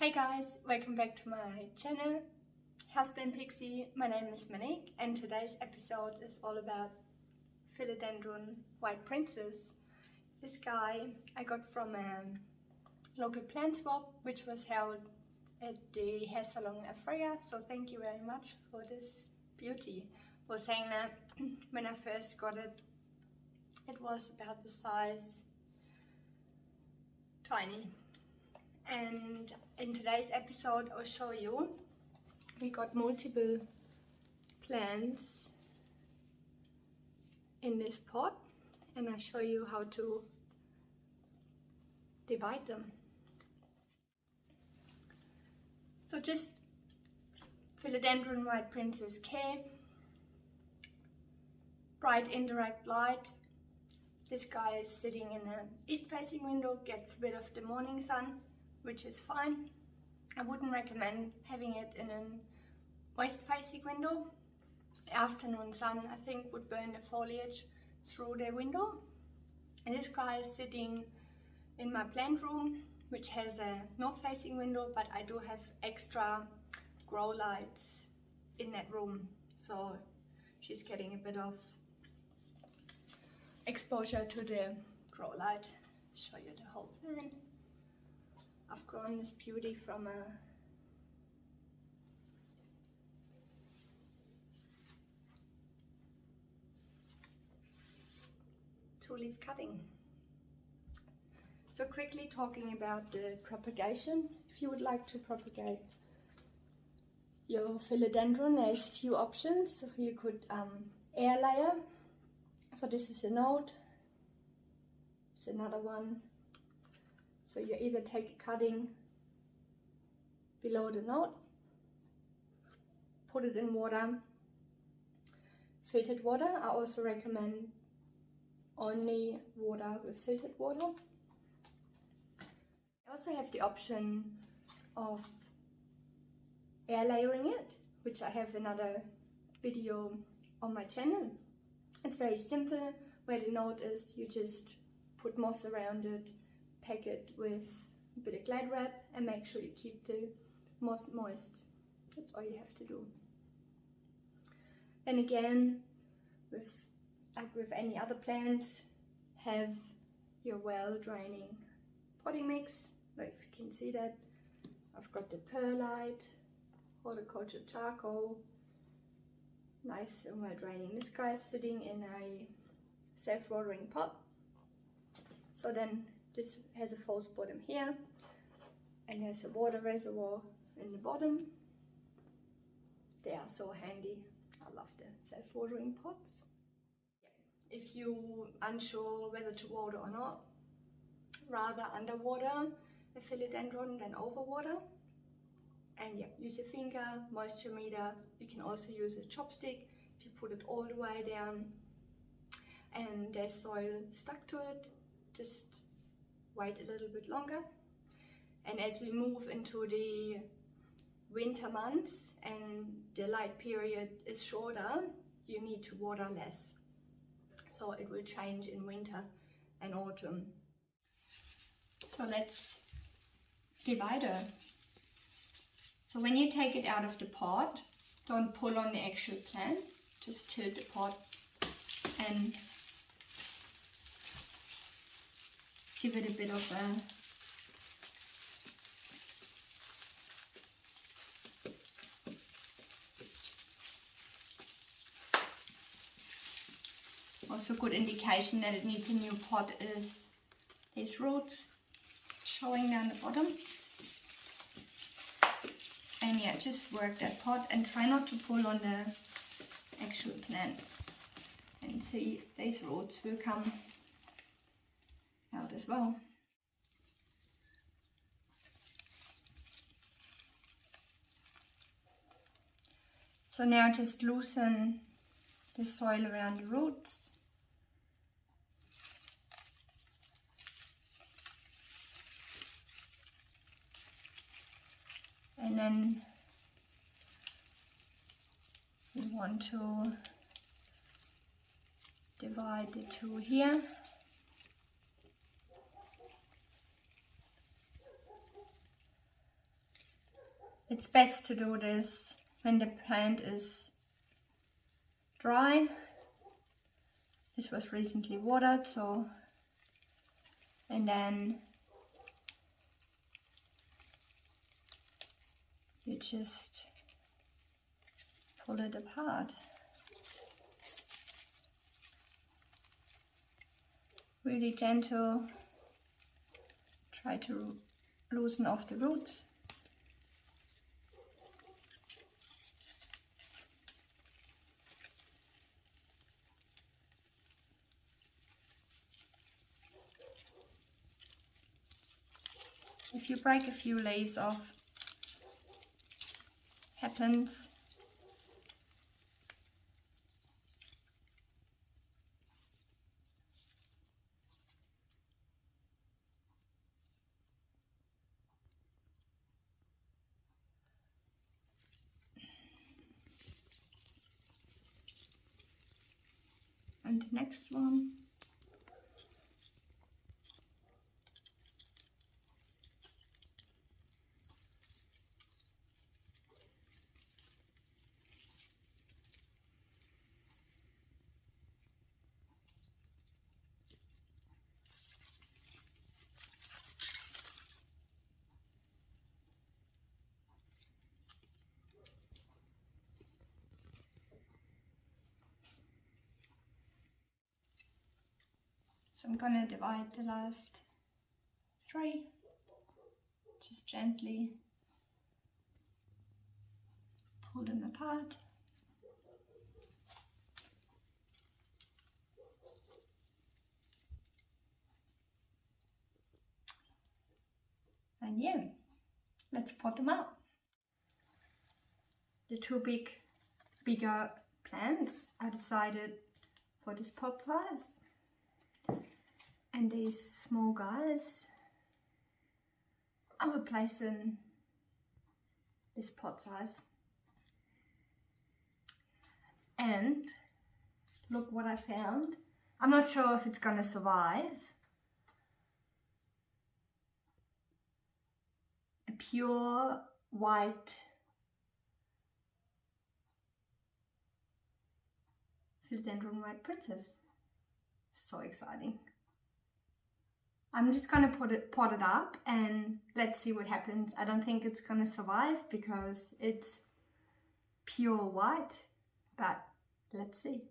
Hey guys, welcome back to my channel, Houseplantpixie. My name is Monique and today's episode is all about Philodendron White Princess. This guy I got from a local plant swap which was held at the hair salon in Africa, so thank you very much for this beauty. I was saying that when I first got it, it was about the size tiny. And in today's episode I'll show you, we got multiple plants in this pot and I'll show you how to divide them. So just Philodendron White Princess K, bright indirect light. This guy is sitting in an east facing window, gets a bit of the morning sun, which is fine. I wouldn't recommend having it in a west facing window. Afternoon sun I think would burn the foliage through the window. And this guy is sitting in my plant room, which has a north facing window, but I do have extra grow lights in that room, so she's getting a bit of exposure to the grow light. Show you the whole plant. I've grown this beauty from a two-leaf cutting. So quickly talking about the propagation. If you would like to propagate your philodendron, there's a few options. So you could air layer. So this is a node. It's another one. So you either take a cutting below the node, put it in water, filtered water. I also recommend only water with filtered water. I also have the option of air layering it, which I have another video on my channel. It's very simple. Where the node is, you just put moss around it, pack it with a bit of glad wrap and make sure you keep the moss moist. That's all you have to do. And again, like with any other plants, have your well draining potting mix. Like if you can see that, I've got the perlite, horticulture charcoal, nice and well draining. This guy is sitting in a self-watering pot. So then this has a false bottom here and there's a water reservoir in the bottom. They are so handy. I love the self-watering pots. If you're unsure whether to water or not, rather underwater a philodendron than overwater. And yeah, use your finger, moisture meter. You can also use a chopstick if you put it all the way down and there's soil stuck to it. Just wait a little bit longer. And as we move into the winter months and the light period is shorter, you need to water less. So it will change in winter and autumn. So let's divide her. So when you take it out of the pot, don't pull on the actual plant, just tilt the pot and give it a bit of a also good indication that it needs a new pot is these roots showing down the bottom. And yeah, just work that pot and try not to pull on the actual plant. And see, these roots will come out as well. So now just loosen the soil around the roots. And then we want to divide the two here. It's best to do this when the plant is dry. This was recently watered, so, and then you just pull it apart. Really gentle. Try to loosen off the roots. If you break a few leaves off, happens. And the next one. So I'm gonna divide the last 3, just gently pull them apart. And yeah, let's pot them up. The 2 bigger plants, I decided for this pot size. And these small guys, I will place in this pot size. And look what I found. I'm not sure if it's gonna survive. A pure white Philodendron White Princess. So exciting. I'm just gonna pot it up and let's see what happens. I don't think it's gonna survive because it's pure white, but let's see.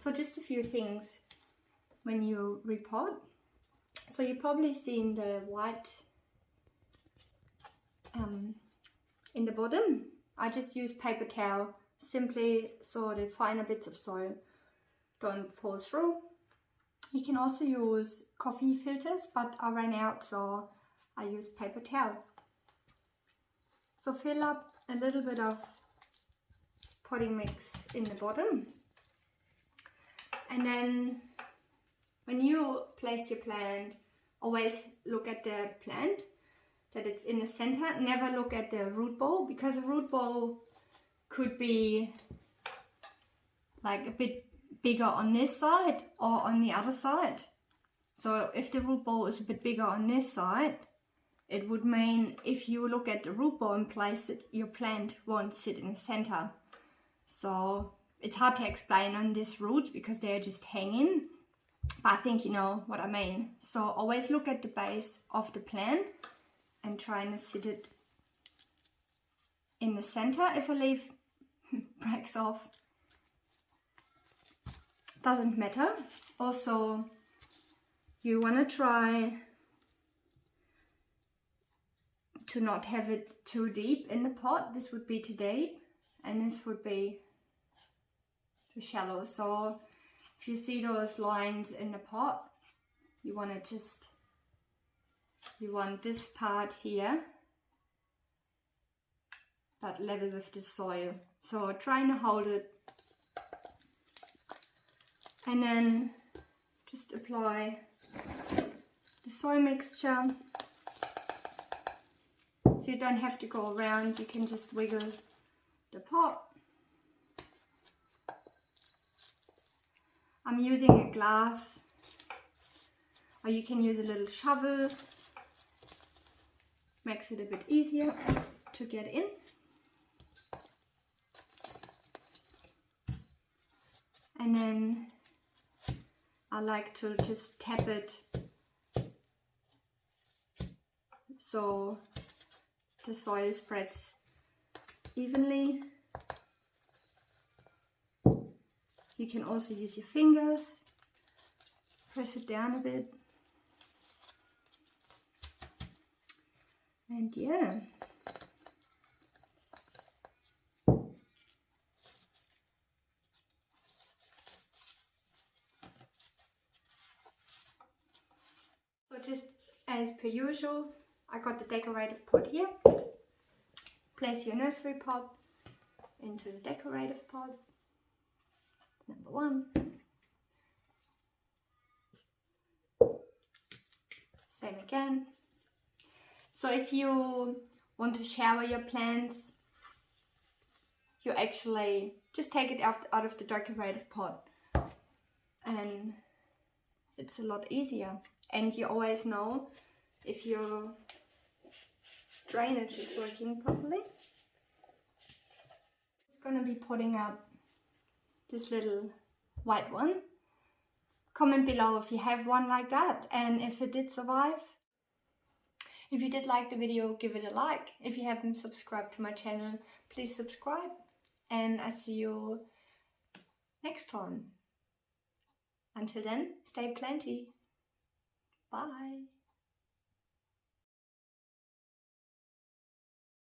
So just a few things when you repot. So you've probably seen the white in the bottom. I just use paper towel simply so the finer bits of soil don't fall through. You can also use coffee filters, but I ran out, so I use paper towel. So fill up a little bit of potting mix in the bottom. And then when you place your plant, always look at the plant, that it's in the center. Never look at the root ball, because a root ball could be like a bit bigger on this side or on the other side. So if the root ball is a bit bigger on this side, it would mean if you look at the root ball and place it, your plant won't sit in the center. So it's hard to explain on these roots because they're just hanging, but I think you know what I mean. So always look at the base of the plant and try and sit it in the center. If a leaf breaks off, doesn't matter. Also, you want to try to not have it too deep in the pot. This would be too deep and this would be too shallow. So if you see those lines in the pot, you want to just, you want this part here but level with the soil. So trying to hold it and then just apply the soil mixture. So you don't have to go around, you can just wiggle the pot. I'm using a glass, or you can use a little shovel, makes it a bit easier to get in. And then I like to just tap it so the soil spreads evenly. You can also use your fingers, press it down a bit, and yeah. So just as per usual, I got the decorative pot here. Place your nursery pot into the decorative pot. Number one. Same again. So if you want to shower your plants, you actually just take it out of the decorative pot and it's a lot easier. And you always know if your drainage is working properly. It's going to be putting up this little white one. Comment below if you have one like that and if it did survive. If you did like the video, give it a like. If you haven't subscribed to my channel, please subscribe. And I see you next time. Until then, stay planty. Bye.